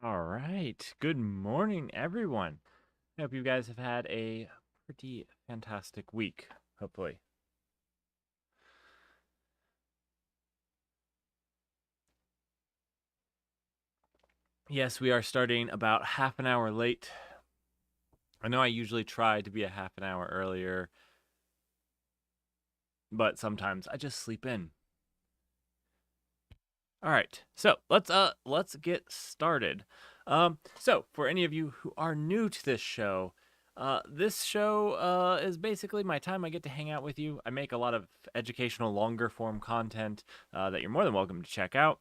All right. Good morning, everyone. I hope you guys have had a pretty fantastic week, hopefully. Yes, we are starting about half an hour late. I know I usually try to be a half an hour earlier, but sometimes I just sleep in. All right. So, let's get started. So for any of you who are new to this show is basically my time I get to hang out with you. I make a lot of educational longer form content that you're more than welcome to check out.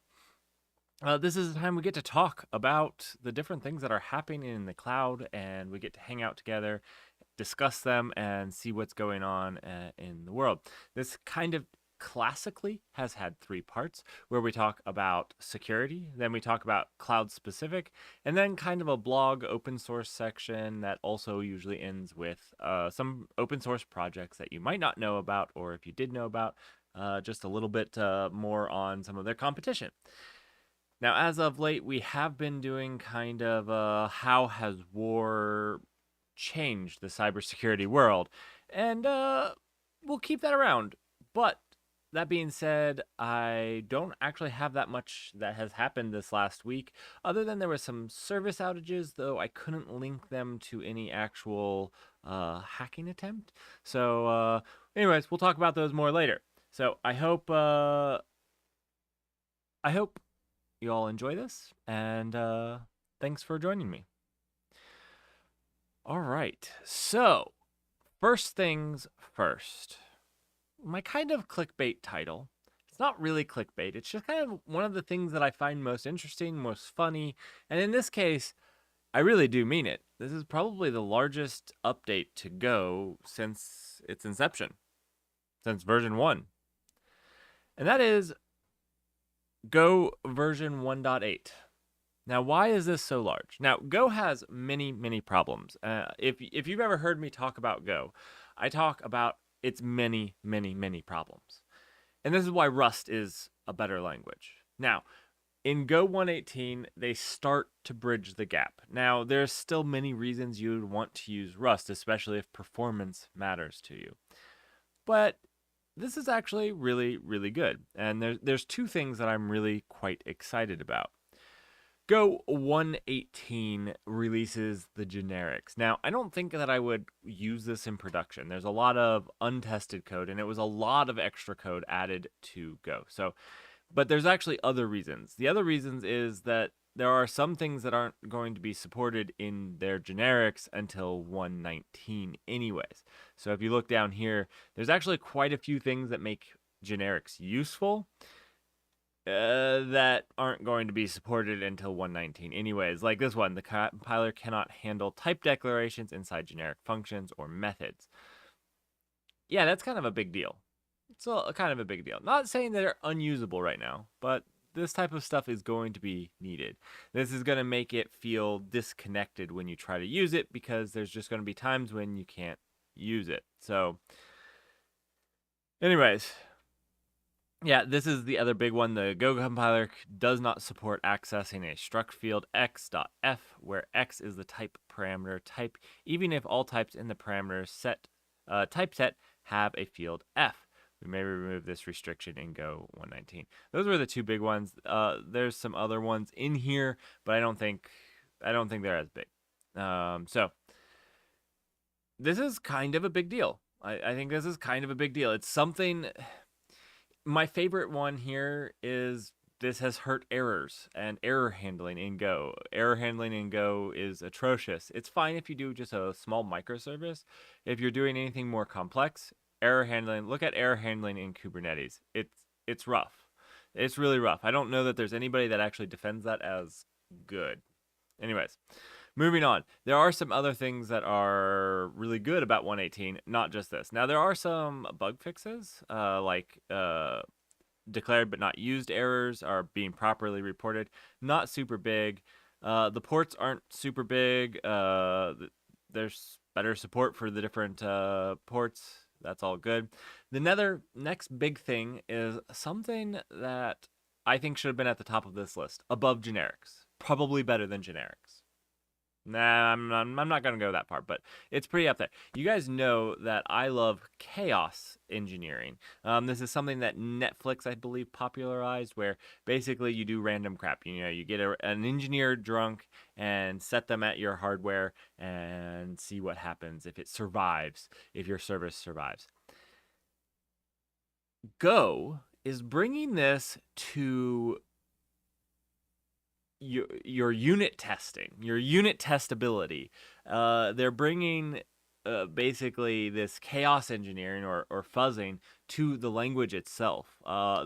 This is the time we get to talk about the different things that are happening in the cloud, and we get to hang out together, discuss them, and see what's going on in the world. This kind of classically has had three parts where we talk about security, then we talk about cloud specific, and then kind of a blog open source section that also usually ends with some open source projects that you might not know about, or if you did know about, just a little bit more on some of their competition. Now, as of late, we have been doing kind of how has war changed the cybersecurity world, and we'll keep that around. But that being said, I don't actually have that much that has happened this last week, other than there were some service outages, though I couldn't link them to any actual hacking attempt. So, anyways, we'll talk about those more later. So I hope you all enjoy this, and thanks for joining me. All right, so first things first. My kind of clickbait title. It's not really clickbait, it's just kind of one of the things that I find most interesting, most funny, and in this case, I really do mean it. This is probably the largest update to Go since its inception, since version 1. And that is Go version 1.8. Now, why is this so large? Now, Go has many, many problems. If you've ever heard me talk about Go, I talk about its many, many, many problems. And this is why Rust is a better language. Now, in Go 1.18, they start to bridge the gap. Now, there's still many reasons you would want to use Rust, especially if performance matters to you. But this is actually really, really good. And there's two things that I'm really quite excited about. Go 1.18 releases the generics. Now, I don't think that I would use this in production. There's a lot of untested code, and it was a lot of extra code added to Go. But there's actually other reasons. The other reasons is that there are some things that aren't going to be supported in their generics until 1.19 anyways. So if you look down here, there's actually quite a few things that make generics useful that aren't going to be supported until 1.19 anyways. Like this one, the compiler cannot handle type declarations inside generic functions or methods. Yeah, that's kind of a big deal. It's a kind of a big deal. Not saying that they're unusable right now, but this type of stuff is going to be needed. This is going to make it feel disconnected when you try to use it, because there's just going to be times when you can't use it. So anyways, yeah, this is the other big one. The Go compiler does not support accessing a struct field x.f, where x is the type parameter type, even if all types in the parameter type set have a field f. We may remove this restriction in Go 1.19. Those were the two big ones. There's some other ones in here, but I don't think they're as big. So this is kind of a big deal. I think this is kind of a big deal. It's something. My favorite one here is this has hurt errors and error handling in Go. Error handling in Go is atrocious. It's fine if you do just a small microservice. If you're doing anything more complex, error handling, look at error handling in Kubernetes. It's rough. It's really rough. I don't know that there's anybody that actually defends that as good. Anyways, moving on. There are some other things that are really good about 1.18, not just this. Now, there are some bug fixes, like declared but not used errors are being properly reported. Not super big. The ports aren't super big. There's better support for the different ports. That's all good. The next big thing is something that I think should have been at the top of this list, above generics. probably better than generics. Nah, I'm not going to go that far, but it's pretty up there. You guys know that I love chaos engineering. This is something that Netflix, I believe, popularized, where basically you do random crap. You know, you get an engineer drunk and set them at your hardware and see what happens if it survives, if your service survives. Go is bringing this to your unit testing, your unit testability. They're bringing basically this chaos engineering or fuzzing to the language itself.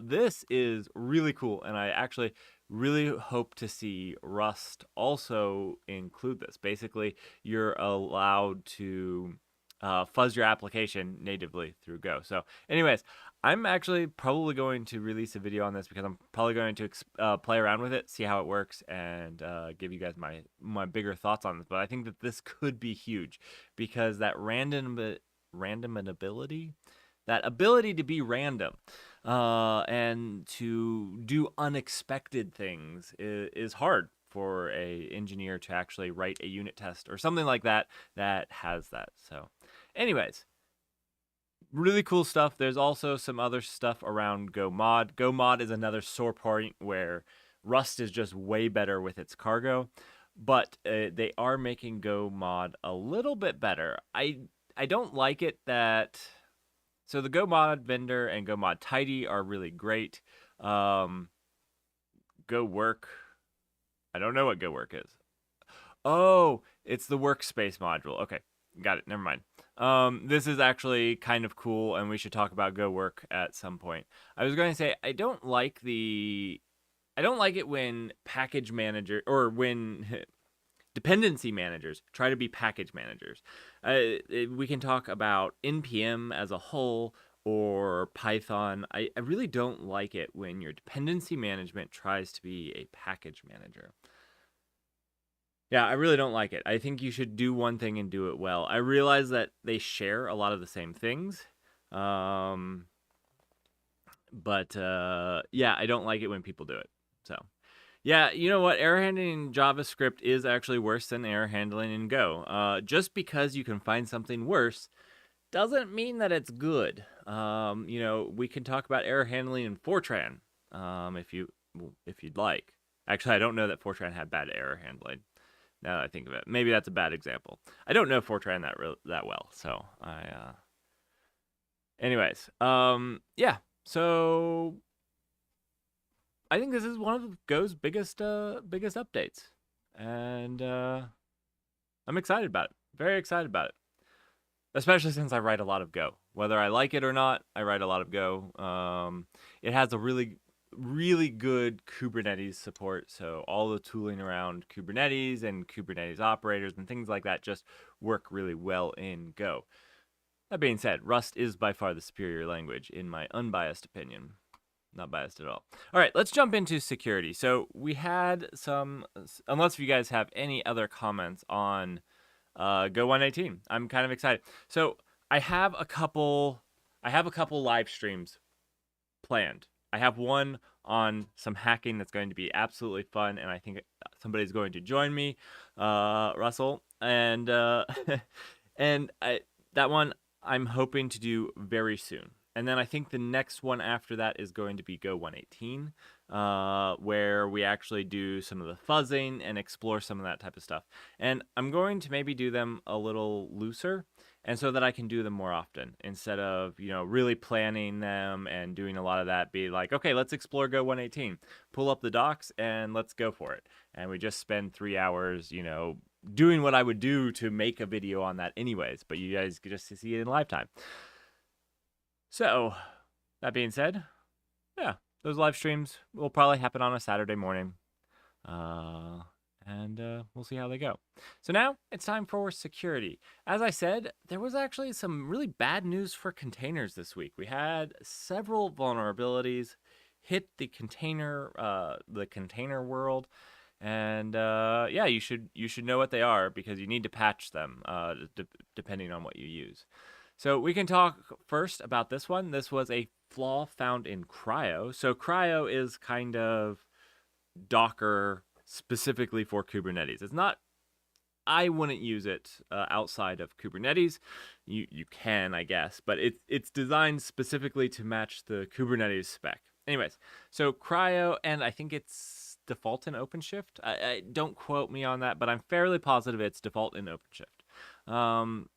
This is really cool, and I actually really hope to see Rust also include this. Basically, you're allowed to fuzz your application natively through Go. So, anyways, I'm actually probably going to release a video on this because I'm probably going to play around with it, see how it works, and give you guys my bigger thoughts on this. But I think that this could be huge because that randomability, that ability to be random and to do unexpected things is hard for a engineer to actually write a unit test or something like that that has that. So, anyways, really cool stuff. There's also some other stuff around Go Mod. Go Mod is another sore point where Rust is just way better with its cargo, but they are making Go Mod a little bit better. I don't like it that... So the Go Mod vendor and Go Mod Tidy are really great. Go Work... I don't know what Go Work is. Oh, it's the workspace module. Okay, got it. Never mind. This is actually kind of cool, and we should talk about Go Work at some point. I was going to say I don't like it when package manager or when dependency managers try to be package managers. We can talk about NPM as a whole or Python. I really don't like it when your dependency management tries to be a package manager. Yeah, I really don't like it. I think you should do one thing and do it well. I realize that they share a lot of the same things. But yeah, I don't like it when people do it. So, yeah, you know what? Error handling in JavaScript is actually worse than error handling in Go. Just because you can find something worse doesn't mean that it's good. You know, we can talk about error handling in Fortran if you'd like. Actually, I don't know that Fortran had bad error handling. Now that I think of it, maybe that's a bad example. I don't know Fortran that well, so I. Anyways, yeah. So I think this is one of Go's biggest updates, and I'm excited about it. Very excited about it, especially since I write a lot of Go. Whether I like it or not, I write a lot of Go. It has a really good Kubernetes support, so all the tooling around Kubernetes and Kubernetes operators and things like that just work really well in Go. That being said, Rust is by far the superior language in my unbiased opinion. Not biased at all. All right, let's jump into security. So we had some, unless you guys have any other comments on Go 118, I'm kind of excited. So I have a couple live streams planned. I have one on some hacking that's going to be absolutely fun, and I think somebody's going to join me, Russell, and that one I'm hoping to do very soon. And then I think the next one after that is going to be Go 118, where we actually do some of the fuzzing and explore some of that type of stuff. And I'm going to maybe do them a little looser, and so that I can do them more often instead of, you know, really planning them and doing a lot of that. Be like, okay, let's explore Go 118, pull up the docs and let's go for it. And we just spend 3 hours, you know, doing what I would do to make a video on that anyways, but you guys get just to see it in live time. So that being said, yeah, those live streams will probably happen on a Saturday morning. And we'll see how they go. So now it's time for security. As I said, there was actually some really bad news for containers this week. We had several vulnerabilities hit the container world, and yeah, you should know what they are because you need to patch them depending on what you use. So we can talk first about this one. This was a flaw found in Cryo. So Cryo is kind of Docker specifically for Kubernetes. It's not, I wouldn't use it outside of Kubernetes. You can, I guess, but it's designed specifically to match the Kubernetes spec. Anyways, so Cryo, and I think it's default in OpenShift. I don't quote me on that, but I'm fairly positive it's default in OpenShift.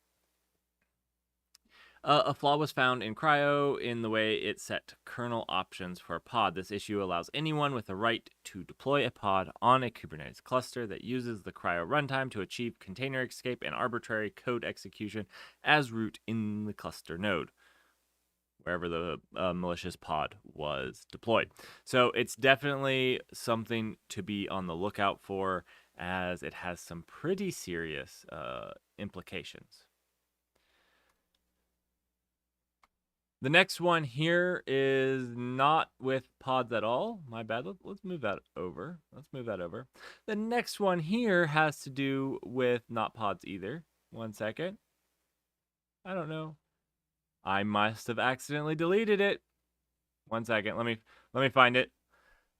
A flaw was found in Cryo in the way it set kernel options for a pod. This issue allows anyone with the right to deploy a pod on a Kubernetes cluster that uses the Cryo runtime to achieve container escape and arbitrary code execution as root in the cluster node, wherever the malicious pod was deployed. So it's definitely something to be on the lookout for, as it has some pretty serious implications. The next one here is not with pods at all. My bad. Let's move that over. The next one here has to do with not pods either. 1 second. I don't know. I must have accidentally deleted it. 1 second. Let me find it.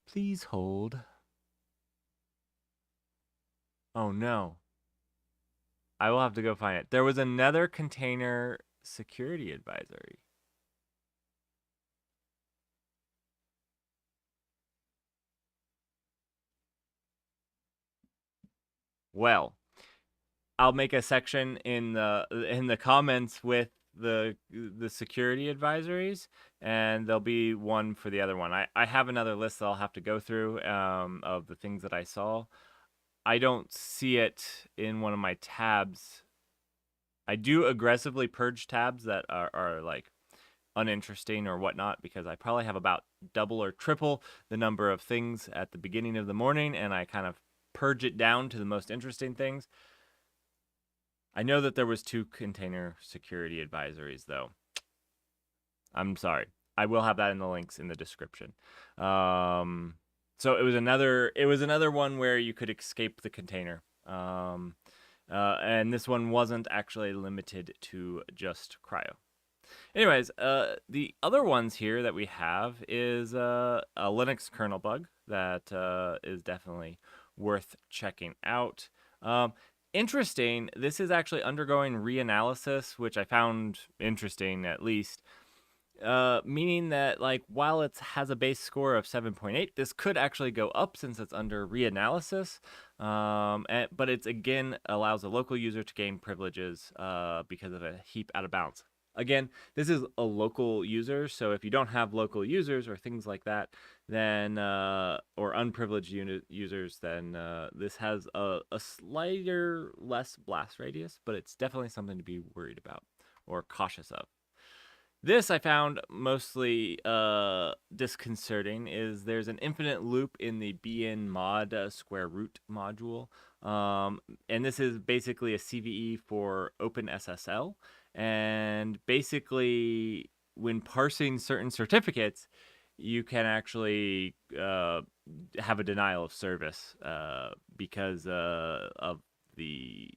Please hold. Oh no. I will have to go find it. There was another container security advisory. Well, I'll make a section in the comments with the security advisories, and there'll be one for the other one. I have another list that I'll have to go through of the things that I saw. I don't see it in one of my tabs. I do aggressively purge tabs that are like uninteresting or whatnot, because I probably have about double or triple the number of things at the beginning of the morning, and I kind of purge it down to the most interesting things. I know that there was 2 container security advisories, though. I'm sorry. I will have that in the links in the description. So it was another one where you could escape the container. And this one wasn't actually limited to just Cryo. Anyways, the other ones here that we have is a Linux kernel bug that is definitely worth checking out. Interesting, this is actually undergoing reanalysis, which I found interesting, at least. Meaning that, like, while it has a base score of 7.8, this could actually go up since it's under reanalysis. But it's, again, allows a local user to gain privileges because of a heap out of bounds. Again, this is a local user, so if you don't have local users or things like that, then or unprivileged users, then this has a slighter less blast radius, but it's definitely something to be worried about or cautious of. This I found mostly disconcerting. Is there's an infinite loop in the bn mod square root module, and this is basically a CVE for OpenSSL. And basically, when parsing certain certificates, you can actually have a denial of service because of the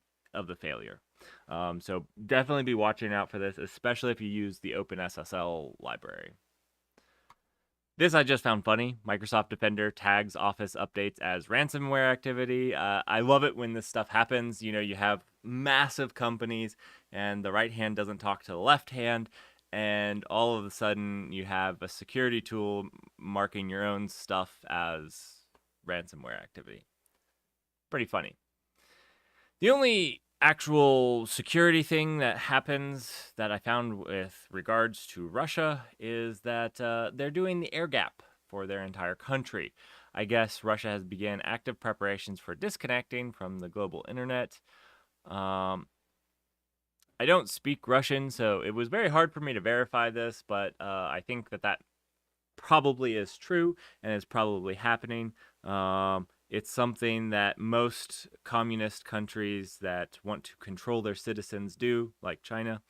failure. So definitely be watching out for this, especially if you use the OpenSSL library. This I just found funny. Microsoft Defender tags Office updates as ransomware activity. I love it when this stuff happens. You know, you have massive companies and the right hand doesn't talk to the left hand, and all of a sudden you have a security tool marking your own stuff as ransomware activity. Pretty funny. The only actual security thing that happens that I found with regards to Russia is that they're doing the air gap for their entire country. I guess Russia has begun active preparations for disconnecting from the global internet. I don't speak Russian, so it was very hard for me to verify this, but I think that probably is true and is probably happening. It's something that most communist countries that want to control their citizens do, like China.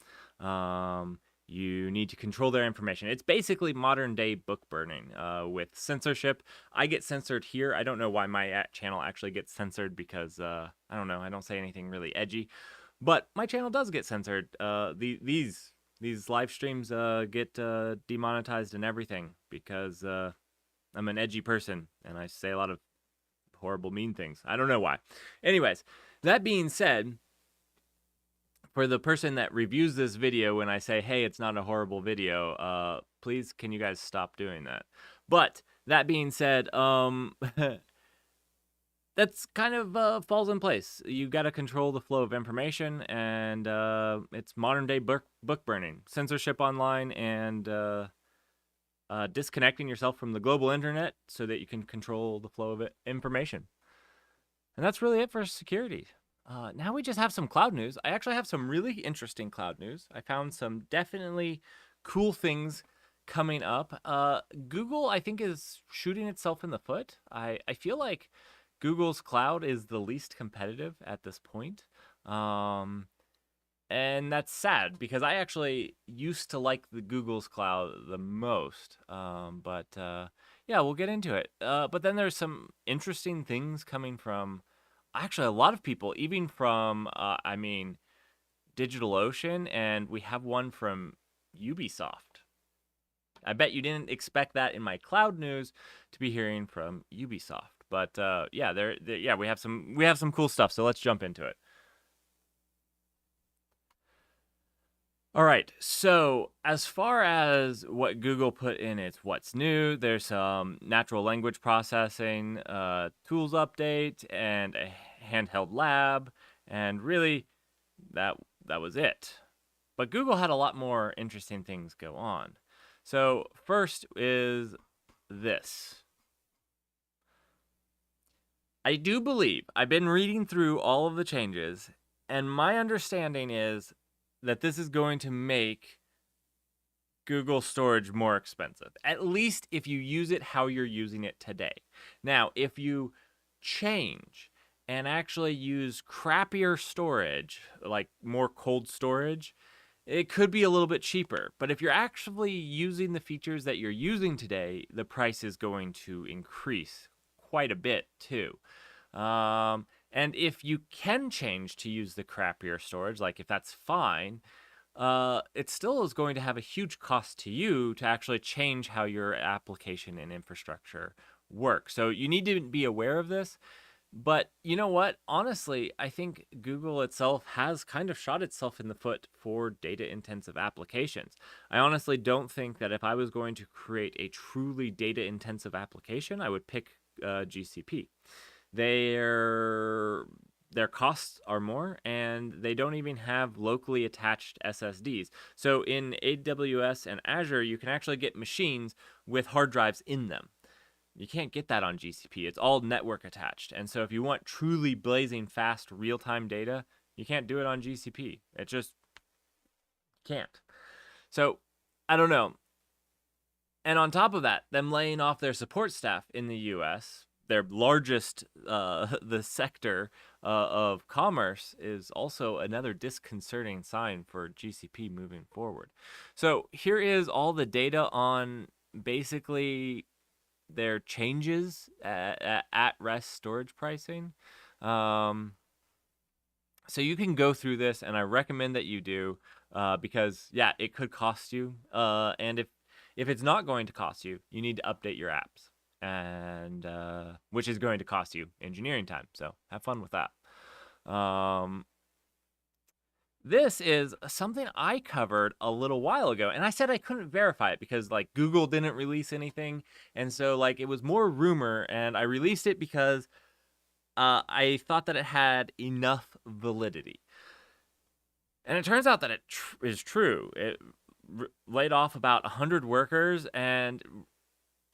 You need to control their information. It's basically modern day book burning with censorship. I get censored here. I don't know why my channel actually gets censored because, I don't know, I don't say anything really edgy. But my channel does get censored. These live streams get demonetized and everything because I'm an edgy person and I say a lot of horrible, mean things. I don't know why. Anyways, that being said, for the person that reviews this video, when I say, hey, it's not a horrible video, please, can you guys stop doing that? But that being said, that's kind of falls in place. You got to control the flow of information, and it's modern day book burning, censorship online, and disconnecting yourself from the global internet so that you can control the flow of information. And that's really it for security. Now we just have some cloud news. I actually have some really interesting cloud news. I found some definitely cool things coming up. Google, I think, is shooting itself in the foot. I feel like Google's cloud is the least competitive at this point. And that's sad because I actually used to like the Google's cloud the most. But yeah, we'll get into it. But then there's some interesting things coming from actually a lot of people, even from, DigitalOcean, and we have one from Ubisoft. I bet you didn't expect that in my cloud news to be hearing from Ubisoft. But yeah, we have some cool stuff. So let's jump into it. All right, so as far as what Google put in its what's new, there's some natural language processing, tools update, and a handheld lab, and really that was it. But Google had a lot more interesting things go on. So first is this. I do believe, I've been reading through all of the changes, and my understanding is that this is going to make Google storage more expensive, at least if you use it how you're using it today. Now, if you change and actually use crappier storage, like more cold storage, it could be a little bit cheaper. But if you're actually using the features that you're using today, the price is going to increase quite a bit too. And if you can change to use the crappier storage, like if that's fine, it still is going to have a huge cost to you to actually change how your application and infrastructure work. So you need to be aware of this. But you know what? Honestly, I think Google itself has kind of shot itself in the foot for data-intensive applications. I honestly don't think that if I was going to create a truly data-intensive application, I would pick GCP. Their costs are more, and they don't even have locally attached SSDs. So in AWS and Azure, you can actually get machines with hard drives in them. You can't get that on GCP. It's all network attached. And so if you want truly blazing fast real-time data, you can't do it on GCP. It just can't. So I don't know. And on top of that, them laying off their support staff in the US, their largest the sector of commerce, is also another disconcerting sign for GCP moving forward. So here is all the data on basically their changes at rest storage pricing. So you can go through this, and I recommend that you do, because yeah, it could cost you. And if it's not going to cost you, you need to update your apps, and which is going to cost you engineering time. So have fun with that. This is something I covered a little while ago, and I said I couldn't verify it because like Google didn't release anything, and so like it was more rumor, and I released it because I thought that it had enough validity. And it turns out that it is true. It laid off about 100 workers, and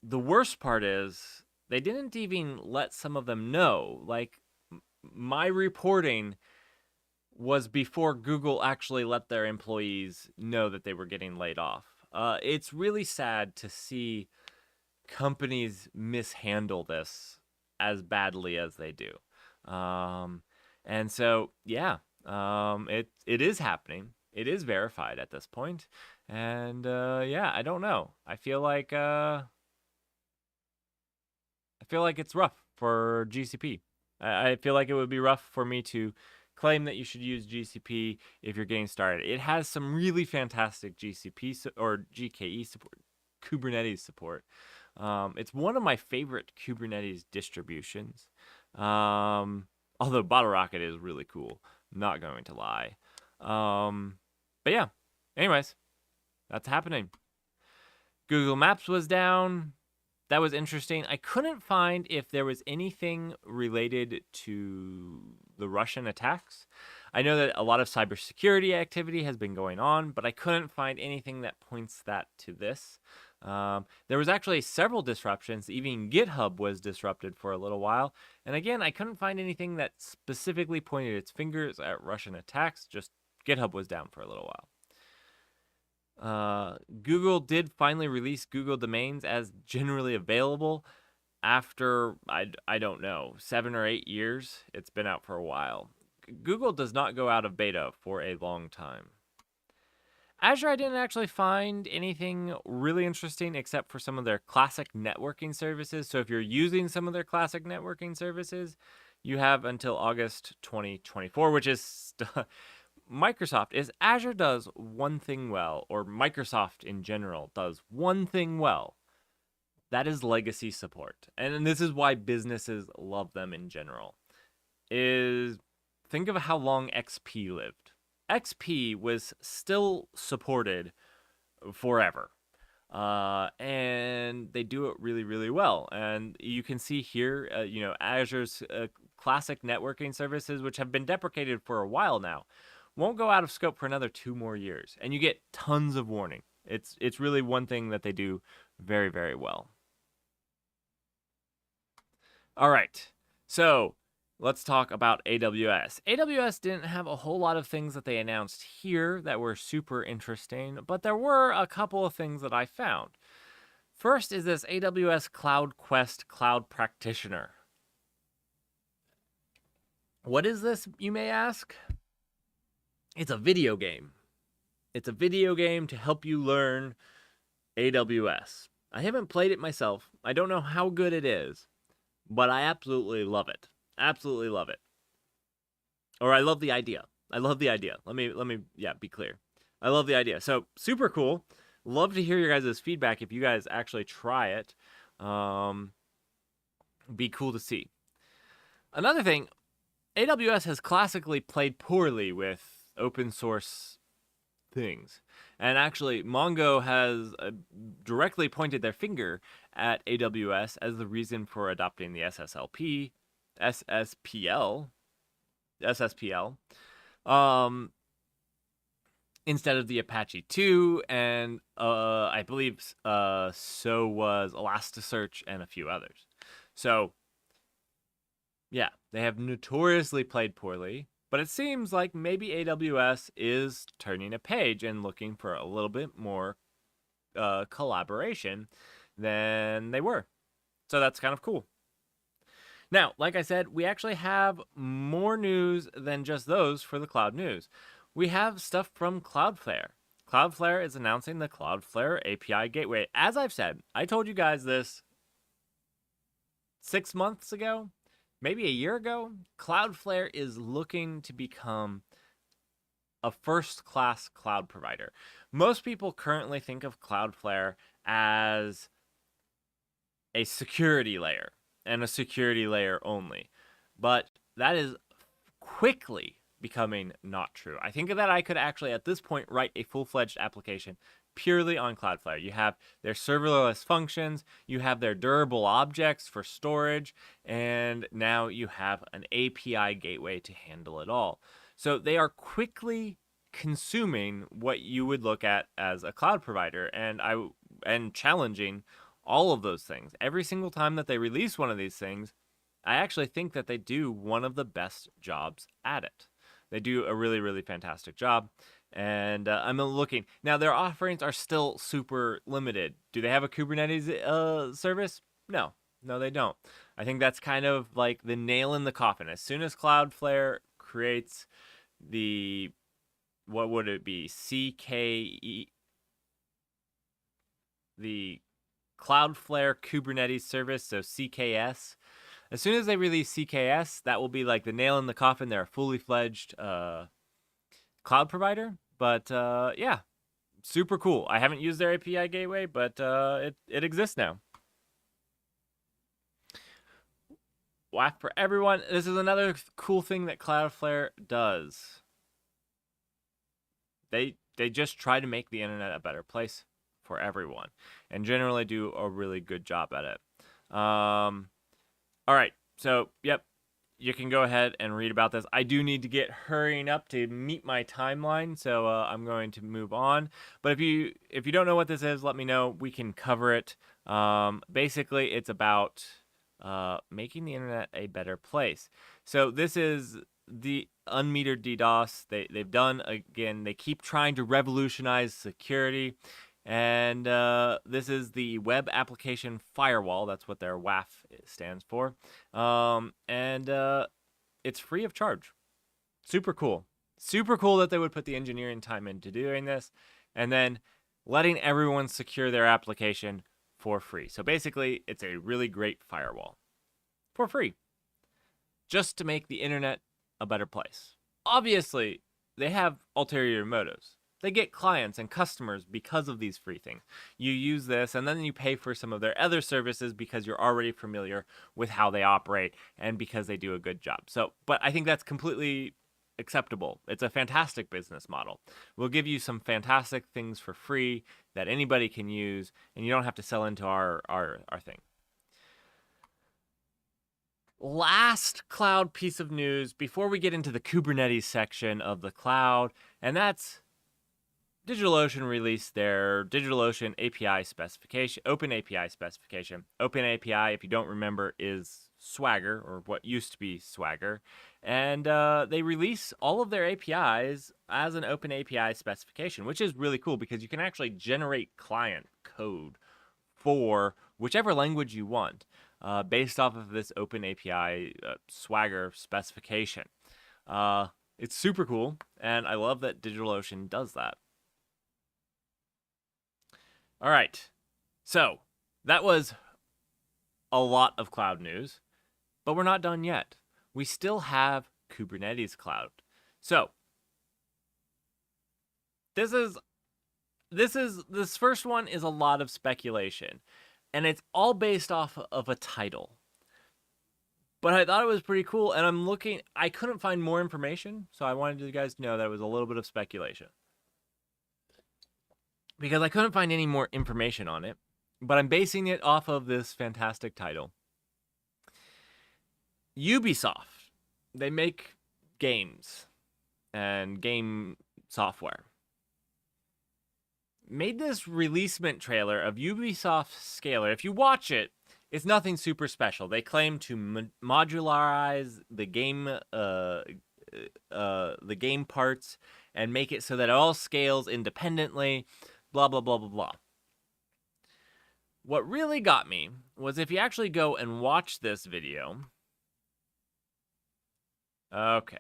the worst part is they didn't even let some of them know. Like my reporting was before Google actually let their employees know that they were getting laid off. It's really sad to see companies mishandle this as badly as they do. And so, yeah, it is happening. It is verified at this point. And yeah, I don't know. I feel like it's rough for GCP. I feel like it would be rough for me to claim that you should use GCP if you're getting started. It has some really fantastic GCP or GKE support. Kubernetes support. It's one of my favorite Kubernetes distributions. Although BottleRocket is really cool, not going to lie. But yeah, anyways, that's happening. Google Maps was down. That was interesting. I couldn't find if there was anything related to the Russian attacks. I know that a lot of cybersecurity activity has been going on, but I couldn't find anything that points that to this. There was actually several disruptions. Even GitHub was disrupted for a little while. And again, I couldn't find anything that specifically pointed its fingers at Russian attacks. Just GitHub was down for a little while. Google did finally release Google domains as generally available after, I don't know, 7 or 8 years. It's been out for a while. Google does not go out of beta for a long time. Azure, I didn't actually find anything really interesting except for some of their classic networking services. So if you're using some of their classic networking services, you have until August 2024, which is Microsoft is Azure does one thing well, or Microsoft in general does one thing well. That is legacy support. And this is why businesses love them in general. Think of how long XP lived. XP was still supported forever. And they do it really, really well. And you can see here, Azure's classic networking services, which have been deprecated for a while now, won't go out of scope for another 2 more years. And you get tons of warning. It's really one thing that they do very, very well. All right. So let's talk about AWS. AWS didn't have a whole lot of things that they announced here that were super interesting, but there were a couple of things that I found. First is this AWS Cloud Quest Cloud Practitioner. What is this, you may ask? It's a video game. It's a video game to help you learn AWS. I haven't played it myself. I don't know how good it is, but I absolutely love it. Absolutely love it. Or I love the idea. I love the idea. Let me be clear. I love the idea. So super cool. Love to hear your guys' feedback if you guys actually try it. Be cool to see. Another thing, AWS has classically played poorly with open source things. And actually, Mongo has directly pointed their finger at AWS as the reason for adopting the SSPL, instead of the Apache 2, and I believe so was Elasticsearch and a few others. So, yeah, they have notoriously played poorly, but it seems like maybe AWS is turning a page and looking for a little bit more collaboration than they were. So that's kind of cool. Now, like I said, we actually have more news than just those for the cloud news. We have stuff from Cloudflare. Cloudflare is announcing the Cloudflare API Gateway. As I've said, I told you guys this 6 months ago, maybe a year ago. Cloudflare is looking to become a first-class cloud provider. Most people currently think of Cloudflare as a security layer, and a security layer only. But that is quickly becoming not true. I think that I could actually, at this point, write a full-fledged application purely on Cloudflare. You have their serverless functions, you have their durable objects for storage, and now you have an API gateway to handle it all. So they are quickly consuming what you would look at as a cloud provider, and challenging all of those things. Every single time that they release one of these things, I actually think that they do one of the best jobs at it. They do a really, really fantastic job. And I'm looking. Now, their offerings are still super limited. Do they have a Kubernetes service? No, they don't. I think that's kind of like the nail in the coffin. As soon as Cloudflare creates the, what would it be? CKE, the Cloudflare Kubernetes service, so CKS. As soon as they release CKS, that will be like the nail in the coffin. They're a fully fledged cloud provider. But yeah, Super cool. I haven't used their API gateway, but it exists now. WAF for everyone. This is another cool thing that Cloudflare does. They just try to make the internet a better place for everyone, and generally do a really good job at it. All right, so yep, you can go ahead and read about this. I do need to get hurrying up to meet my timeline, so I'm going to move on. But if you don't know what this is, let me know. We can cover it. Basically, it's about making the internet a better place. So this is the unmetered DDoS. They've done, again, they keep trying to revolutionize security. And this is the Web Application Firewall. That's what their WAF stands for. It's free of charge. Super cool. Super cool that they would put the engineering time into doing this. And then letting everyone secure their application for free. So basically, it's a really great firewall. For free. Just to make the internet a better place. Obviously, they have ulterior motives. They get clients and customers because of these free things. You use this and then you pay for some of their other services because you're already familiar with how they operate and because they do a good job. But I think that's completely acceptable. It's a fantastic business model. We'll give you some fantastic things for free that anybody can use, and you don't have to sell into our thing. Last cloud piece of news before we get into the Kubernetes section of the cloud, and that's DigitalOcean released their DigitalOcean API specification, Open API specification. Open API, if you don't remember, is Swagger, or what used to be Swagger. And they release all of their APIs as an Open API specification, which is really cool because you can actually generate client code for whichever language you want based off of this Open API Swagger specification. It's super cool, and I love that DigitalOcean does that. All right, so that was a lot of cloud news, but we're not done yet. We still have Kubernetes Cloud. So this first one is a lot of speculation, and it's all based off of a title. But I thought it was pretty cool, and I couldn't find more information, so I wanted you guys to know that it was a little bit of speculation. Because I couldn't find any more information on it, but I'm basing it off of this fantastic title. Ubisoft, they make games and game software. Made this releasement trailer of Ubisoft Scalar. If you watch it, it's nothing super special. They claim to modularize the game parts and make it so that it all scales independently. Blah, blah, blah, blah, blah. What really got me was if you actually go and watch this video. Okay.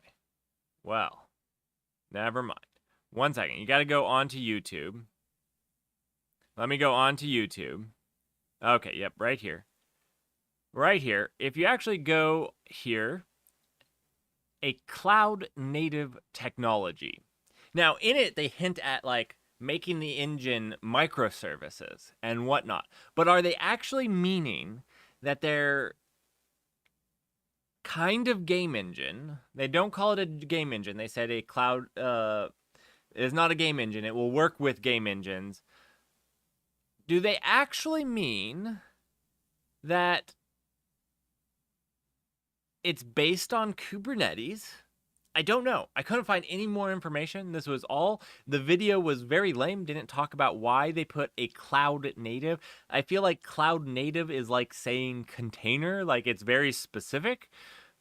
Well, never mind. One second. You got to go onto YouTube. Let me go onto YouTube. Okay, yep, right here. Right here. If you actually go here, a cloud native technology. Now, in it, they hint at like making the engine microservices and whatnot. But are they actually meaning that they're kind of game engine? They don't call it a game engine. They said a cloud is not a game engine. It will work with game engines. Do they actually mean that it's based on Kubernetes? I don't know. I couldn't find any more information. This was all. The video was very lame. Didn't talk about why they put a cloud native. I feel like cloud native is like saying container. Like it's very specific.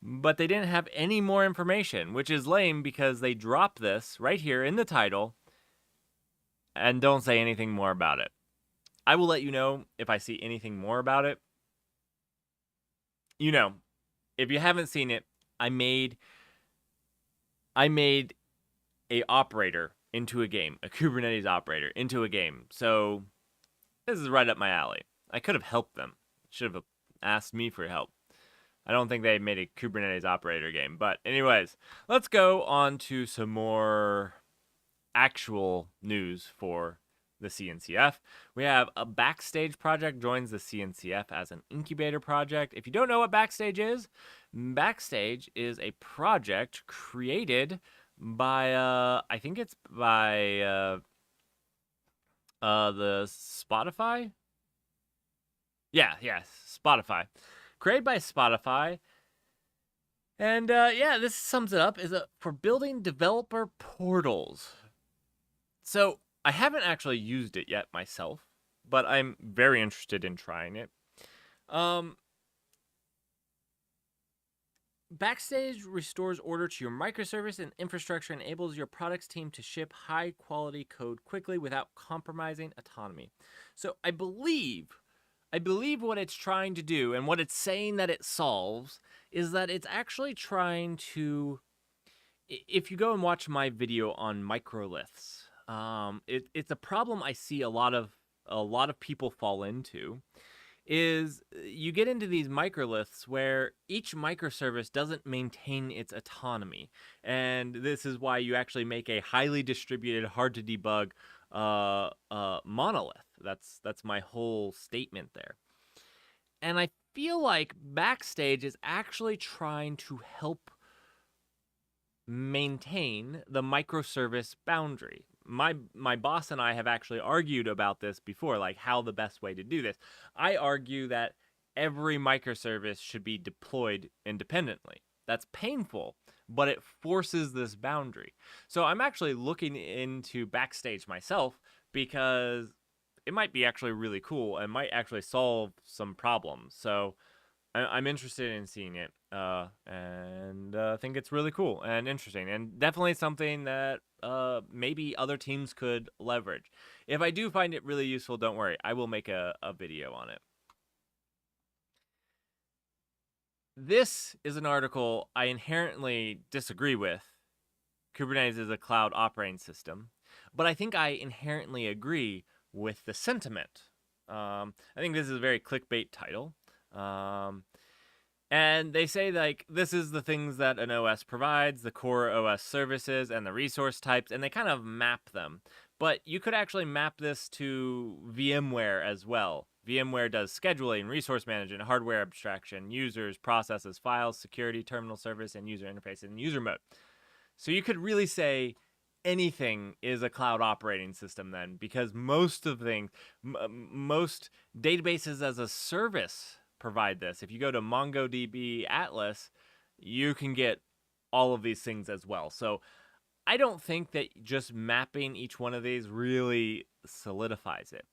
But they didn't have any more information, which is lame because they dropped this right here in the title and don't say anything more about it. I will let you know if I see anything more about it. You know, if you haven't seen it, I made a operator into a game, a Kubernetes operator into a game. So this is right up my alley. I could have helped them. Should have asked me for help. I don't think they made a Kubernetes operator game. But anyways, let's go on to some more actual news for the CNCF. We have a Backstage project joins the CNCF as an incubator project. If you don't know what Backstage is a project created by I think it's by the Spotify. Yeah, Spotify. Created by Spotify. And yeah, this sums it up, is for building developer portals. So I haven't actually used it yet myself, but I'm very interested in trying it. Backstage restores order to your microservice and infrastructure, enables your products team to ship high quality code quickly without compromising autonomy. So I believe what it's trying to do and what it's saying that it solves is that it's actually trying to, if you go and watch my video on microliths, it's a problem I see a lot of people fall into, is you get into these microliths where each microservice doesn't maintain its autonomy. And this is why you actually make a highly distributed, hard to debug monolith. That's my whole statement there. And I feel like Backstage is actually trying to help maintain the microservice boundary. My boss and I have actually argued about this before, like how the best way to do this. I argue that every microservice should be deployed independently. That's painful, but it forces this boundary. So I'm actually looking into Backstage myself because it might be actually really cool and might actually solve some problems. So I'm interested in seeing it, and think it's really cool and interesting, and definitely something that maybe other teams could leverage. If I do find it really useful, don't worry, I will make a video on it. This is an article I inherently disagree with. Kubernetes is a cloud operating system, but I think I inherently agree with the sentiment. I think this is a very clickbait title. And they say, like, this is the things that an OS provides, the core OS services and the resource types, and they kind of map them. But you could actually map this to VMware as well. VMware does scheduling, resource management, hardware abstraction, users, processes, files, security, terminal service, and user interface and user mode. So you could really say anything is a cloud operating system then, because most databases as a service provide this. If you go to MongoDB Atlas, you can get all of these things as well. So I don't think that just mapping each one of these really solidifies it.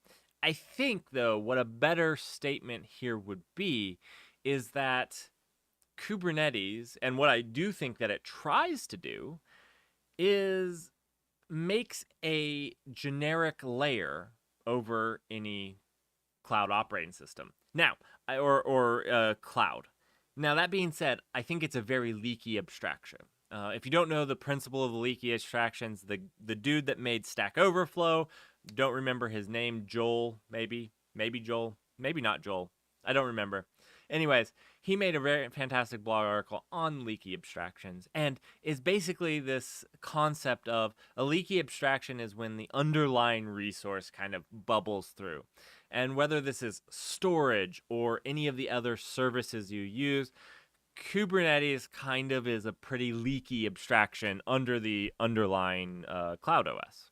I think, though, what a better statement here would be is that Kubernetes, and what I do think that it tries to do, is makes a generic layer over any cloud operating system. Now, or cloud. Now, that being said, I think it's a very leaky abstraction. If you don't know the principle of the leaky abstractions, the dude that made Stack Overflow, don't remember his name, Joel, maybe Joel, maybe not Joel, I don't remember. Anyways, he made a very fantastic blog article on leaky abstractions, and is basically this concept of a leaky abstraction is when the underlying resource kind of bubbles through. And whether this is storage or any of the other services you use, Kubernetes kind of is a pretty leaky abstraction under the underlying Cloud OS.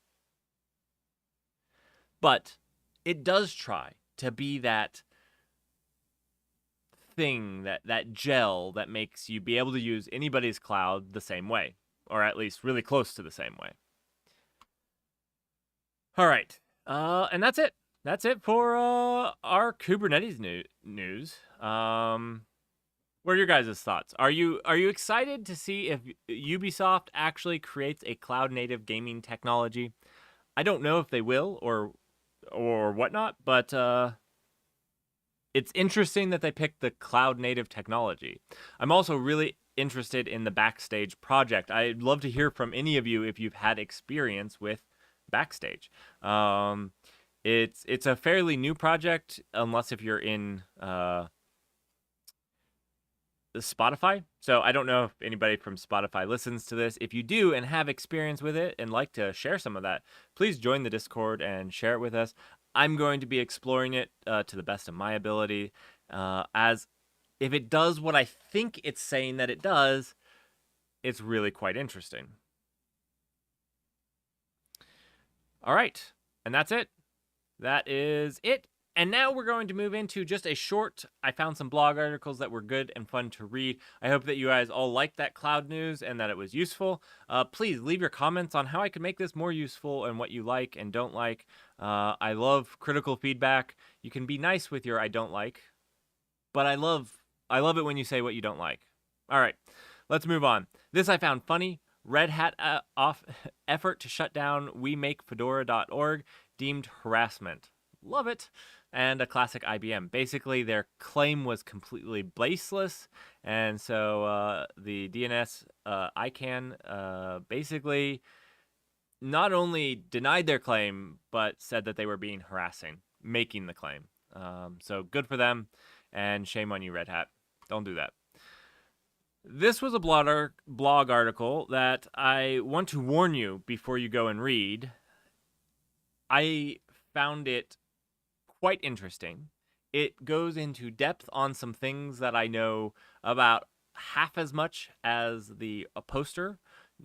But it does try to be that thing, that gel that makes you be able to use anybody's cloud the same way, or at least really close to the same way. All right, and that's it. That's it for our Kubernetes news. What are your guys' thoughts? Are you excited to see if Ubisoft actually creates a cloud-native gaming technology? I don't know if they will or whatnot, but it's interesting that they picked the cloud-native technology. I'm also really interested in the Backstage project. I'd love to hear from any of you if you've had experience with Backstage. It's a fairly new project, unless if you're in Spotify. So I don't know if anybody from Spotify listens to this. If you do and have experience with it and like to share some of that, please join the Discord and share it with us. I'm going to be exploring it to the best of my ability. As if it does what I think it's saying that it does, it's really quite interesting. All right, and that's it. That is it. And now we're going to move into just a short, I found some blog articles that were good and fun to read. I hope that you guys all liked that cloud news and that it was useful. Please leave your comments on how I can make this more useful and what you like and don't like. I love critical feedback. You can be nice with your I don't like, but I love it when you say what you don't like. All right, let's move on. This I found funny. Red Hat effort to shut down WeMakeFedora.org deemed harassment. Love it. And a classic IBM. Basically, their claim was completely baseless, and so the DNS ICANN basically not only denied their claim, but said that they were being harassing, making the claim. So good for them, and shame on you, Red Hat. Don't do that. This was a blog article that I want to warn you before you go and read. I found it quite interesting. It goes into depth on some things that I know about half as much as the poster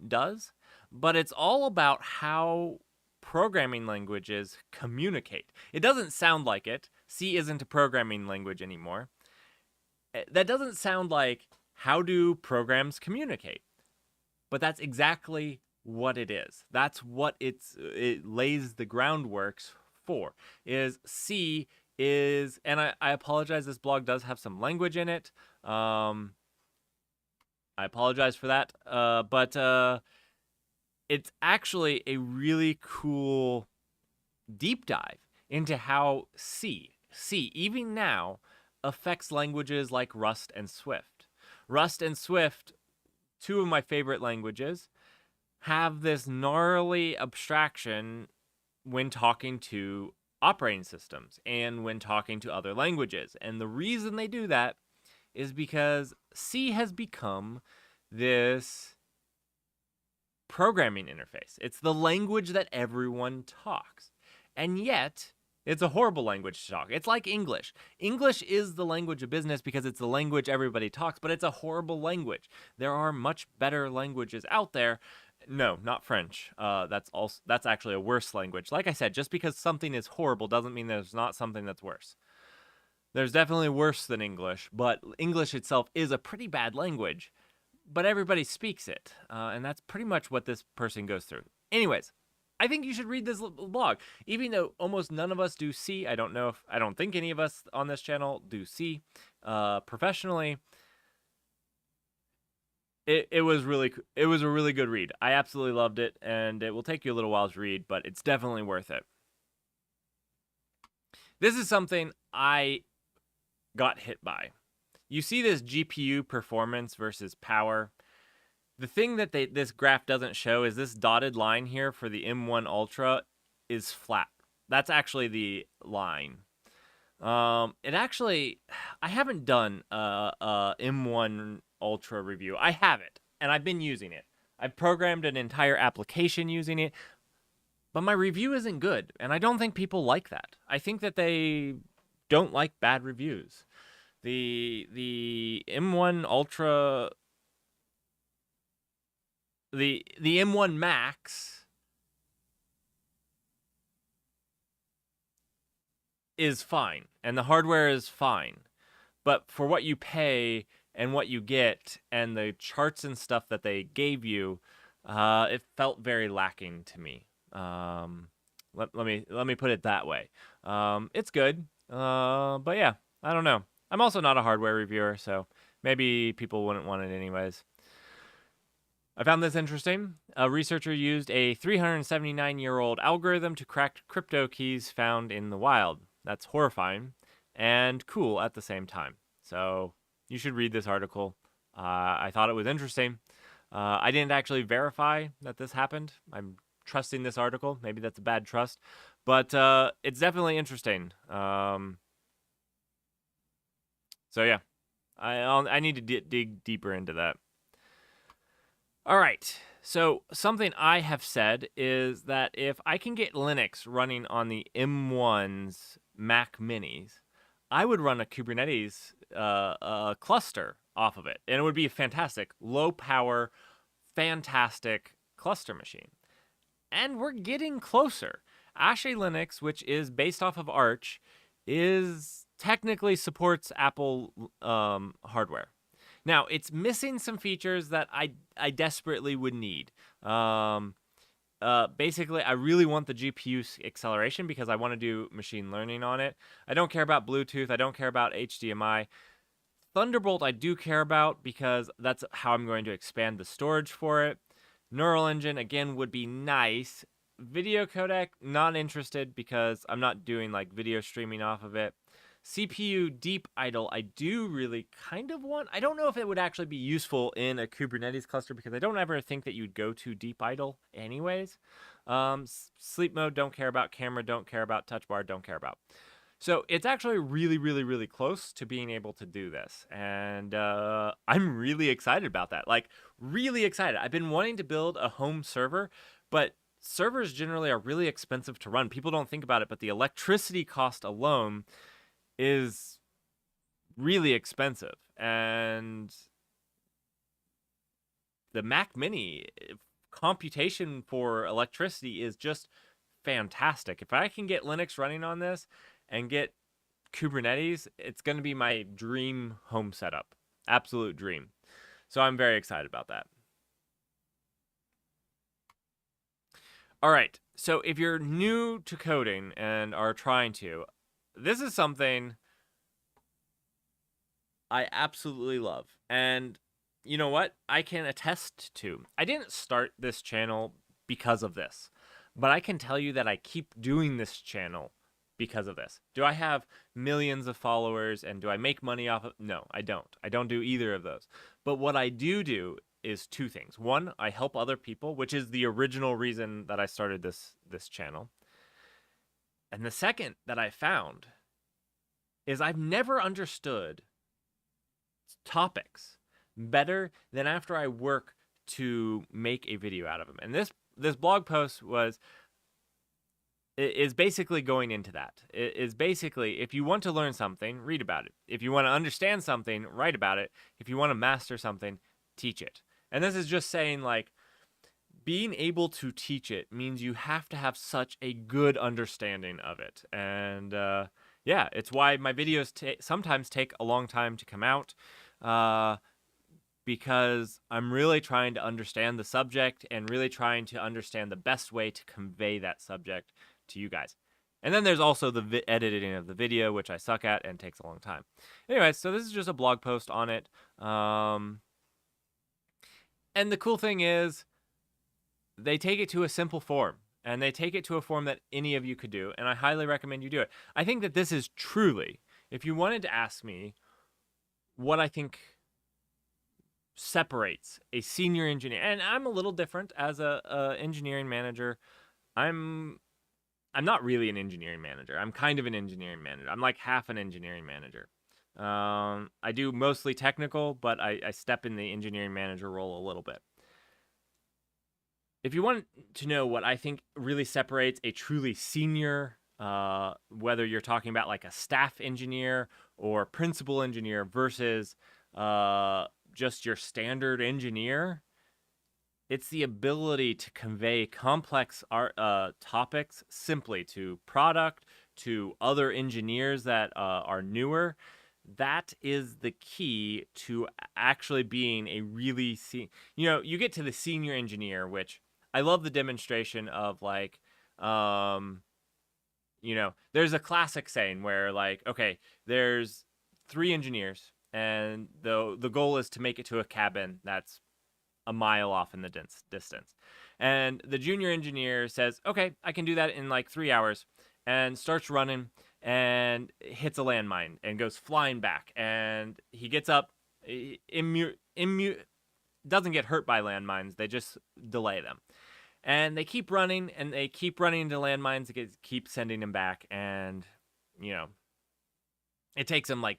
does, but it's all about how programming languages communicate. It doesn't sound like it. C isn't a programming language anymore. That doesn't sound like how do programs communicate, but that's exactly what it is. That's what it lays the groundworks for. Is C is, and I apologize, this blog does have some language in it. I apologize for that, but it's actually a really cool deep dive into how C even now affects languages like Rust and Swift. Rust and Swift, two of my favorite languages, have this gnarly abstraction when talking to operating systems and when talking to other languages. And the reason they do that is because C has become this programming interface. It's the language that everyone talks. And yet, it's a horrible language to talk. It's like English. English is the language of business because it's the language everybody talks, but it's a horrible language. There are much better languages out there. No, not French. That's actually a worse language. Like I said, just because something is horrible doesn't mean there's not something that's worse. There's definitely worse than English, but English itself is a pretty bad language, but everybody speaks it, and that's pretty much what this person goes through. Anyways, I think you should read this blog. Even though almost none of us do C, I don't think any of us on this channel do C professionally. It was a really good read. I absolutely loved it, and it will take you a little while to read, but it's definitely worth it. This is something I got hit by. You see this GPU performance versus power. The thing that this graph doesn't show is this dotted line here for the M1 Ultra is flat. That's actually the line. I haven't done a M1 Ultra review. I have it, and I've been using it. I've programmed an entire application using it, but my review isn't good, and I don't think people like that. I think that they don't like bad reviews. The M1 Ultra, the M1 Max is fine, and the hardware is fine, but for what you pay and what you get and the charts and stuff that they gave you, it felt very lacking to me. Let me put it that way. It's good, but yeah, I don't know. I'm also not a hardware reviewer, so maybe people wouldn't want it anyways. I found this interesting. A researcher used a 379-year-old algorithm to crack crypto keys found in the wild. That's horrifying and cool at the same time. So you should read this article. I thought it was interesting. I didn't actually verify that this happened. I'm trusting this article. Maybe that's a bad trust, but it's definitely interesting. So yeah, I need to dig deeper into that. All right. So something I have said is that if I can get Linux running on the M1's Mac Minis, I would run a Kubernetes cluster off of it, and it would be a fantastic, low power, fantastic cluster machine. And we're getting closer. Ashley Linux, which is based off of Arch, is technically supports Apple hardware. Now, it's missing some features that I desperately would need. Basically, I really want the GPU acceleration because I want to do machine learning on it. I don't care about Bluetooth. I don't care about HDMI. Thunderbolt I do care about because that's how I'm going to expand the storage for it. Neural Engine, again, would be nice. Video codec, not interested because I'm not doing like video streaming off of it. CPU deep idle, I do really kind of want. I don't know if it would actually be useful in a Kubernetes cluster because I don't ever think that you'd go to deep idle anyways. Sleep mode, don't care about. Camera, don't care about. Touch bar, don't care about. So it's actually really, really, really close to being able to do this. And I'm really excited about that. Like, really excited. I've been wanting to build a home server, but servers generally are really expensive to run. People don't think about it, but the electricity cost alone is really expensive. And the Mac Mini computation for electricity is just fantastic. If I can get Linux running on this and get Kubernetes, it's going to be my dream home setup. Absolute dream. So I'm very excited about that. All right. So if you're new to coding and are trying to, this is something I absolutely love. And you know what? I can attest to. I didn't start this channel because of this, but I can tell you that I keep doing this channel because of this. Do I have millions of followers and do I make money off of? No, I don't. I don't do either of those. But what I do is two things. One, I help other people, which is the original reason that I started this channel. And the second that I found is I've never understood topics better than after I work to make a video out of them. And this blog post is basically going into that. It is basically, if you want to learn something, read about it. If you want to understand something, write about it. If you want to master something, teach it. And this is just saying, like, being able to teach it means you have to have such a good understanding of it. And yeah, it's why my videos sometimes take a long time to come out, because I'm really trying to understand the subject and really trying to understand the best way to convey that subject to you guys. And then there's also the editing of the video, which I suck at and takes a long time. Anyway, so this is just a blog post on it. And the cool thing is they take it to a simple form, and they take it to a form that any of you could do, and I highly recommend you do it. I think that this is truly, if you wanted to ask me what I think separates a senior engineer, and I'm a little different as a engineering manager. I'm not really an engineering manager. I'm kind of an engineering manager. I'm like half an engineering manager. I do mostly technical, but I step in the engineering manager role a little bit. If you want to know what I think really separates a truly senior, whether you're talking about like a staff engineer or principal engineer versus just your standard engineer, it's the ability to convey complex topics simply to product, to other engineers that are newer. That is the key to actually being a really you get to the senior engineer, which I love the demonstration of, like, there's a classic saying where, like, okay, there's 3 engineers and the goal is to make it to a cabin that's a mile off in the distance. And the junior engineer says, okay, I can do that in like 3 hours, and starts running and hits a landmine and goes flying back. And he gets up, doesn't get hurt by landmines, they just delay them. And they keep running, and they keep running into landmines, keep sending him back, and, it takes him like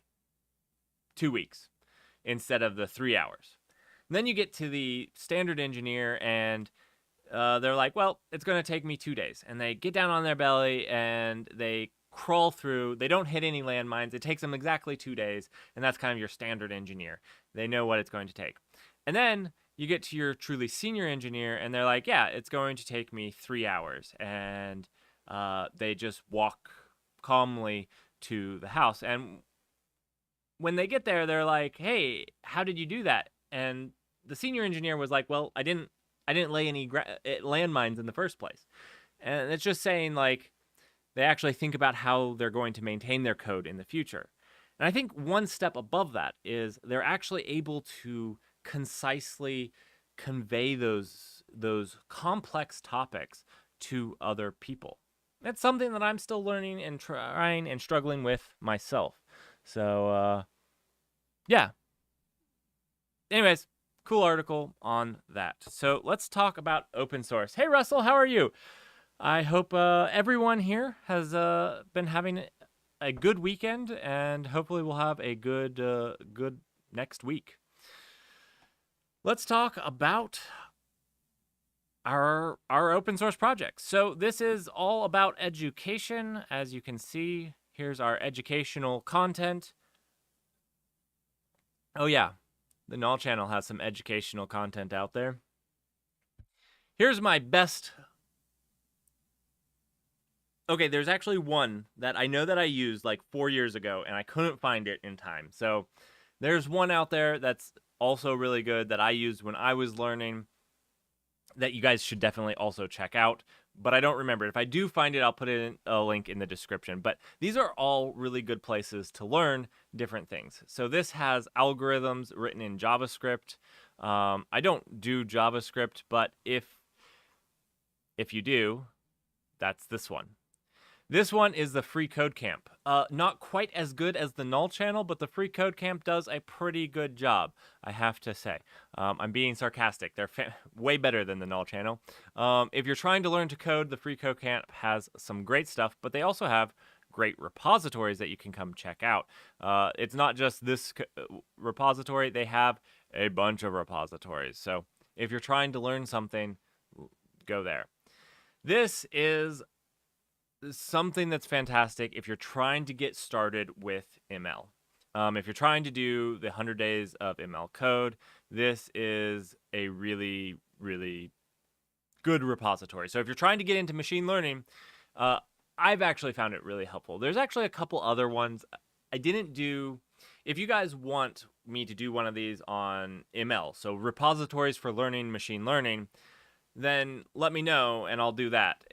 2 weeks. instead of the 3 hours. And then you get to the standard engineer, and they're like, well, it's going to take me 2 days. And they get down on their belly and they crawl through. They don't hit any landmines. It takes them exactly 2 days. And that's kind of your standard engineer. They know what it's going to take. And then you get to your truly senior engineer, and they're like, yeah, it's going to take me 3 hours. And they just walk calmly to the house. And when they get there, they're like, hey, how did you do that? And the senior engineer was like, well, I didn't lay any landmines in the first place. And it's just saying, like, they actually think about how they're going to maintain their code in the future. And I think one step above that is they're actually able to concisely convey those complex topics to other people. That's something that I'm still learning and trying and struggling with myself. So, yeah. Anyways, cool article on that. So let's talk about open source. Hey, Russell, how are you? I hope everyone here has been having a good weekend, and hopefully we'll have a good next week. Let's talk about our open source projects. So this is all about education. As you can see, here's our educational content. Oh yeah, the Null channel has some educational content out there. Here's my best. Okay, there's actually one that I know that I used like 4 years ago, and I couldn't find it in time. So there's one out there that's also really good that I used when I was learning that you guys should definitely also check out. But I don't remember. If I do find it, I'll put in a link in the description. But these are all really good places to learn different things. So this has algorithms written in JavaScript. I don't do JavaScript, but if you do, that's this one. This one is the Free Code Camp. Not quite as good as the Null channel, but the Free Code Camp does a pretty good job, I have to say. I'm being sarcastic. They're way better than the Null channel. If you're trying to learn to code, the Free Code Camp has some great stuff, but they also have great repositories that you can come check out. It's not just this repository. They have a bunch of repositories. So if you're trying to learn something, go there. This is something that's fantastic if you're trying to get started with ML. If you're trying to do the 100 days of ML code, this is a really, really good repository. So if you're trying to get into machine learning, I've actually found it really helpful. There's actually a couple other ones I didn't do. If you guys want me to do one of these on ML, so repositories for learning machine learning, then let me know and I'll do that.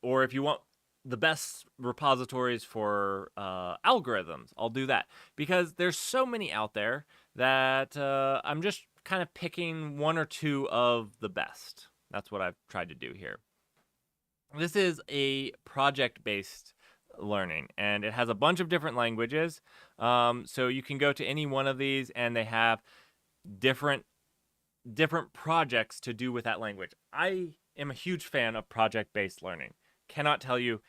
Or if you want the best repositories for algorithms, I'll do that, because there's so many out there that I'm just kind of picking one or two of the best. That's what I've tried to do here. This is a project-based learning, and it has a bunch of different languages. So you can go to any one of these, and they have different projects to do with that language. I am a huge fan of project-based learning. Cannot tell you,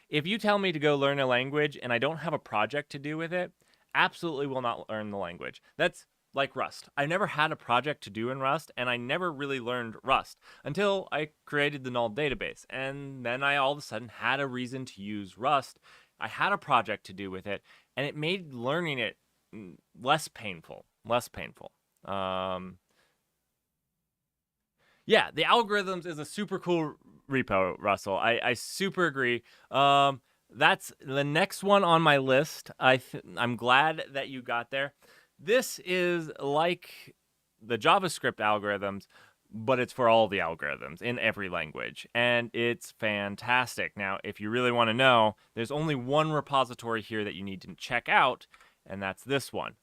if you tell me to go learn a language and I don't have a project to do with it, absolutely will not learn the language. That's like Rust. I never had a project to do in Rust, and I never really learned Rust until I created the Null database. And then I all of a sudden had a reason to use Rust. I had a project to do with it, and it made learning it less painful. Yeah, the algorithms is a super cool repo, Russell. I super agree. That's the next one on my list. I'm glad that you got there. This is like the JavaScript algorithms, but it's for all the algorithms in every language, and it's fantastic. Now, if you really want to know, there's only one repository here that you need to check out, and that's this one.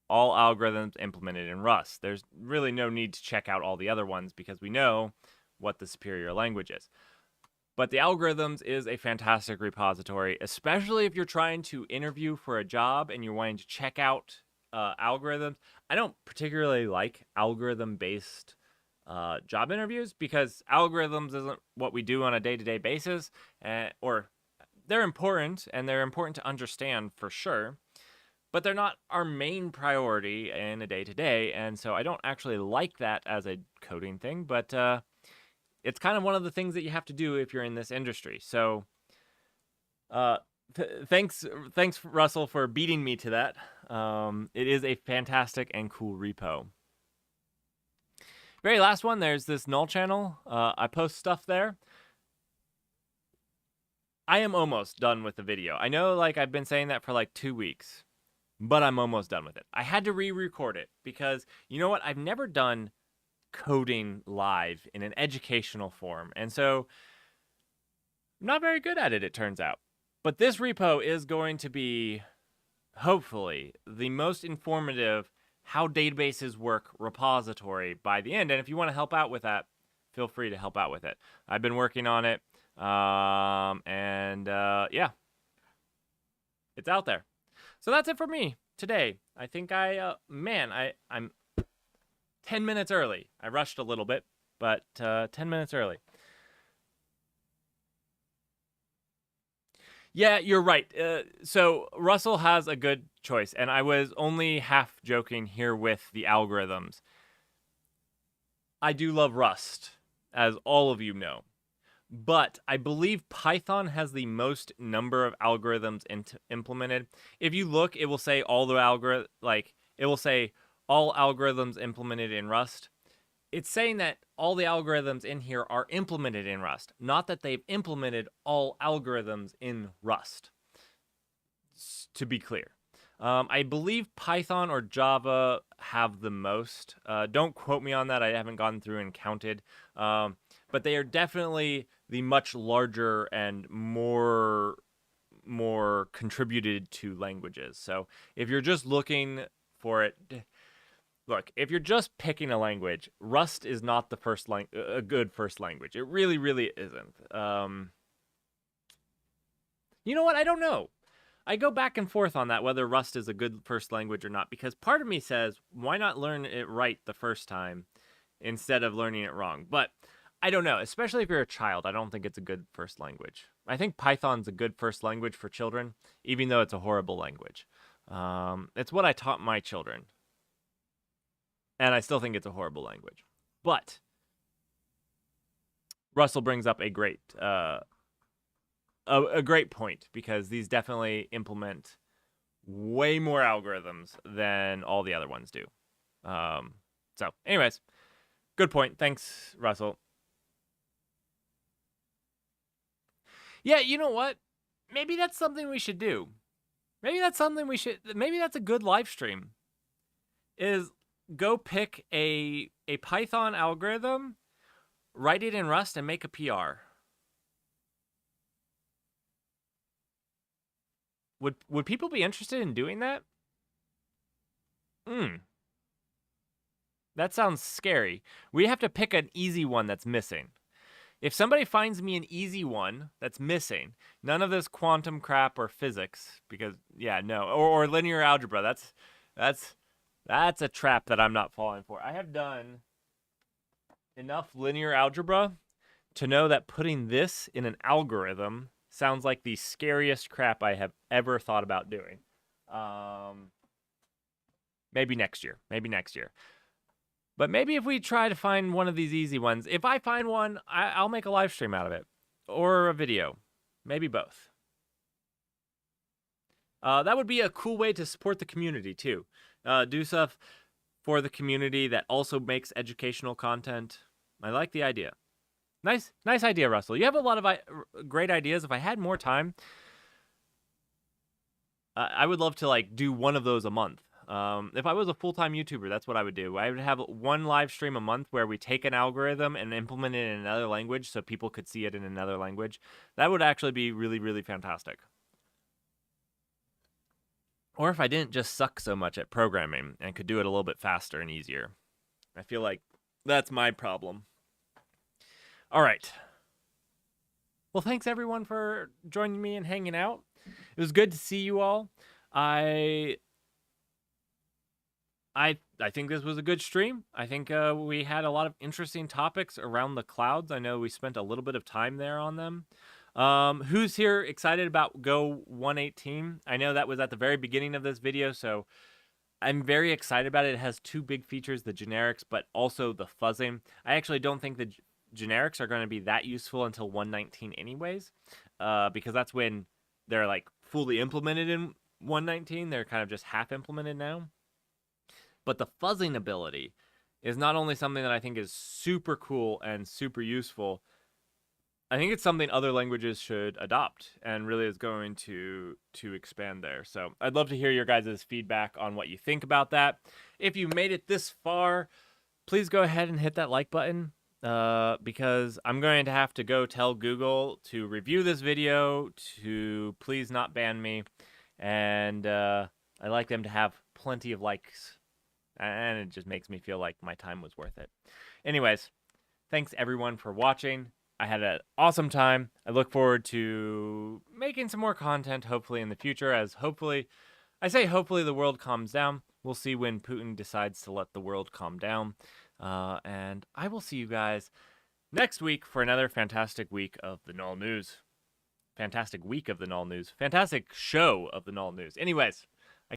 All algorithms implemented in Rust. There's really no need to check out all the other ones because we know what the superior language is. But the algorithms is a fantastic repository, especially if you're trying to interview for a job and you're wanting to check out algorithms. I don't particularly like algorithm-based job interviews because algorithms isn't what we do on a day-to-day basis, or they're important, and they're important to understand for sure. but they're not our main priority in a day-to-day, and so I don't actually like that as a coding thing, but it's kind of one of the things that you have to do if you're in this industry. So thanks Russell for beating me to that. It is a fantastic and cool repo. Very last one, there's this null channel. I post stuff there. I am almost done with the video. I know, like, I've been saying that for like 2 weeks, but I'm almost done with it. I had to re-record it because, you know what? I've never done coding live in an educational form, and so I'm not very good at it, it turns out. But this repo is going to be, hopefully, the most informative how databases work repository by the end. And if you want to help out with that, feel free to help out with it. I've been working on it, yeah, it's out there. So that's it for me today. I think I'm 10 minutes early. I rushed a little bit, but 10 minutes early. Yeah, you're right. So Russell has a good choice, and I was only half joking here with the algorithms. I do love Rust, as all of you know, but I believe Python has the most number of algorithms implemented. If you look, it will say all algorithms implemented in Rust. It's saying that all the algorithms in here are implemented in Rust, not that they've implemented all algorithms in Rust, to be clear. I believe Python or Java have the most. Don't quote me on that. I haven't gone through and counted. But they are definitely the much larger and more contributed to languages. So if you're just looking for it... Look, if you're just picking a language, Rust is not the a good first language. It really, really isn't. You know what? I don't know. I go back and forth on that, whether Rust is a good first language or not, because part of me says, why not learn it right the first time instead of learning it wrong? But I don't know. Especially if you're a child, I don't think it's a good first language. I think Python's a good first language for children, even though it's a horrible language. It's what I taught my children. And I still think it's a horrible language. But Russell brings up a great point, because these definitely implement way more algorithms than all the other ones do. So anyways, good point. Thanks, Russell. Yeah, you know what? Maybe that's something we should do. Maybe that's a good live stream. Is go pick a Python algorithm, write it in Rust, and make a PR. Would people be interested in doing that? That sounds scary. We have to pick an easy one that's missing. If somebody finds me an easy one that's missing, none of this quantum crap or physics, because or linear algebra. That's a trap that I'm not falling for. I have done enough linear algebra to know that putting this in an algorithm sounds like the scariest crap I have ever thought about doing. Maybe next year. But maybe if we try to find one of these easy ones, if I find one, I'll make a live stream out of it. Or a video. Maybe both. That would be a cool way to support the community, too. Do stuff for the community that also makes educational content. I like the idea. Nice idea, Russell. You have a lot of great ideas. If I had more time, I would love to do one of those a month. If I was a full-time YouTuber, that's what I would do. I would have one live stream a month where we take an algorithm and implement it in another language so people could see it in another language. That would actually be really, really fantastic. Or if I didn't just suck so much at programming and could do it a little bit faster and easier. I feel like that's my problem. All right. Well, thanks everyone for joining me and hanging out. It was good to see you all. I think this was a good stream. I think we had a lot of interesting topics around the clouds. I know we spent a little bit of time there on them. Who's here excited about Go 118? I know that was at the very beginning of this video, so I'm very excited about it. It has two big features, the generics, but also the fuzzing. I actually don't think the generics are going to be that useful until 119 anyways, because that's when they're like fully implemented in 119. They're kind of just half implemented now. But the fuzzing ability is not only something that I think is super cool and super useful, I think it's something other languages should adopt and really is going to expand there. So I'd love to hear your guys' feedback on what you think about that. If you made it this far, please go ahead and hit that like button because I'm going to have to go tell Google to review this video to please not ban me. And I like them to have plenty of likes. And it just makes me feel like my time was worth it. Anyways, thanks everyone for watching. I had an awesome time. I look forward to making some more content, hopefully, in the future, as hopefully the world calms down. We'll see when Putin decides to let the world calm down. And I will see you guys next week for another fantastic week of the Null News. Fantastic week of the Null News. Fantastic show of the Null News. Anyways,